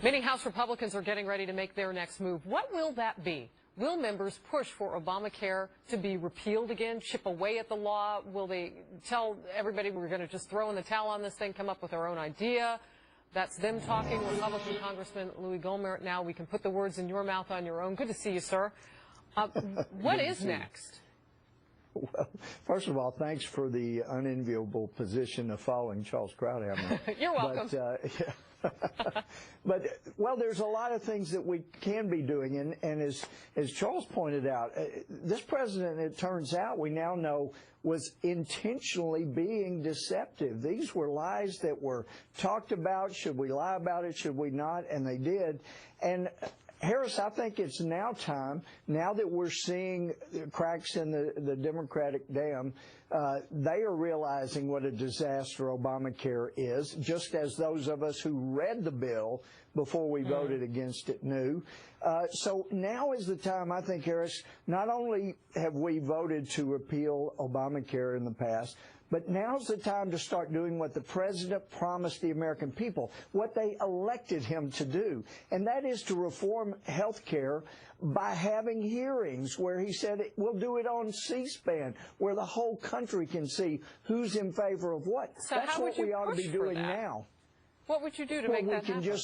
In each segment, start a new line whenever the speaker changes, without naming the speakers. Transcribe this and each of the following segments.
Many House Republicans are getting ready to make their next move. What will that be? Will members push for Obamacare to be repealed again, chip away at the law? Will they tell everybody we're going to just throw in the towel on this thing, come up with our own idea? That's them talking. Republican Congressman Louie Gohmert, now we can put the words in your mouth on your own. Good to see you, sir. What is next?
Well, first of all, thanks for the unenviable position of following Charles Krauthammer.
You're welcome.
Well, there's a lot of things that we can be doing, and as Charles pointed out, this president, it turns out, we now know, was intentionally being deceptive. These were lies that were talked about. Should we lie about it? Should we not? And they did. And Harris, I think it's now time, now that we're seeing cracks in the Democratic dam, they are realizing what a disaster Obamacare is, just as those of us who read the bill before we voted against it knew. So now is the time, I think, Harris, not only have we voted to repeal Obamacare in the past, but now's the time to start doing what the president promised the American people, what they elected him to do, and that is to reform health care by having hearings where he said we'll do it on C-SPAN, where the whole country can see who's in favor of what.
So
that's what we ought to be doing now.
What would you do to make that happen?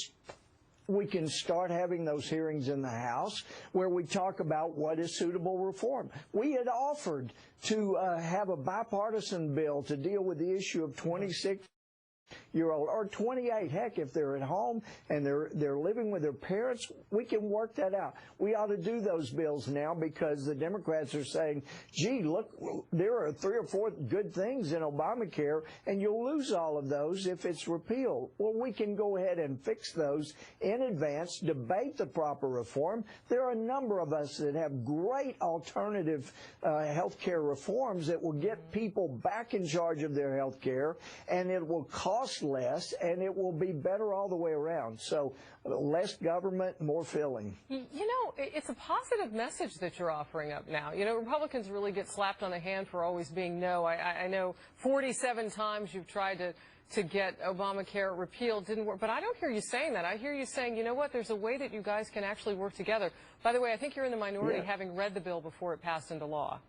We can start having those hearings in the House where we talk about what is suitable reform. We had offered to have a bipartisan bill to deal with the issue of 26-year-old or 28. Heck, if they're at home and they're living with their parents, we can work that out. We ought to do those bills now because the Democrats are saying, gee, look, there are 3 or 4 good things in Obamacare, and you'll lose all of those if it's repealed. Well, we can go ahead and fix those in advance, debate the proper reform. There are a number of us that have great alternative health care reforms that will get people back in charge of their health care, and it will cost less, and it will be better all the way around. So less government, more filling.
You know, it's a positive message that you're offering up now. You know, Republicans really get slapped on the hand for always being no. I know 47 times you've tried to get Obamacare repealed, didn't work. But I don't hear you saying that. I hear you saying, you know what, there's a way that you guys can actually work together. By the way, I think you're in the minority, having read the bill before it passed into law.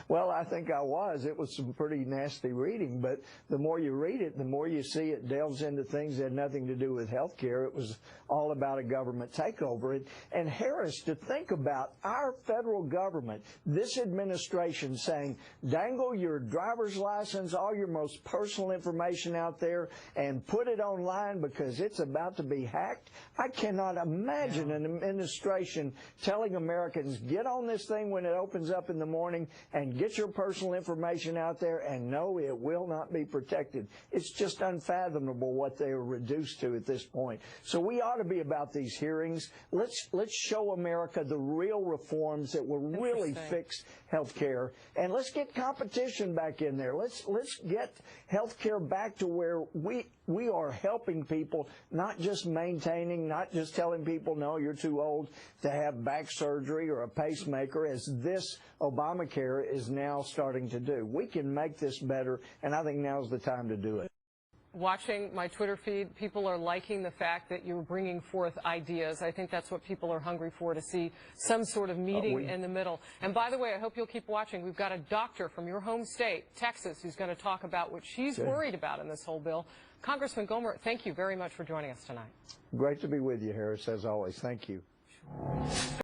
Well, I think I was. It was some pretty nasty reading, but the more you read it, the more you see it delves into things that had nothing to do with health care. It was all about a government takeover. And Harris, to think about our federal government, this administration saying, dangle your driver's license, all your most personal information out there, and put it online because it's about to be hacked. I cannot imagine an administration telling Americans, get on this thing when it opens up in the morning and get your personal information out there, and no, it will not be protected. It's just unfathomable what they are reduced to at this point. So we ought to be about these hearings. Let's show America the real reforms that will really fix health care, and let's get competition back in there. Let's get health care back to where we are helping people, not just maintaining, not just telling people, no, you're too old to have back surgery or a pacemaker, as this Obamacare is now starting to do. We can make this better, and I think now's the time to do it.
Watching my Twitter feed, people are liking the fact that you're bringing forth ideas. I think that's what people are hungry for, to see some sort of meeting in the middle. And by the way, I hope you'll keep watching. We've got a doctor from your home state, Texas, who's going to talk about what she's worried about in this whole bill. Congressman Gohmert, thank you very much for joining us tonight.
Great to be with you, Harris, as always. Thank you.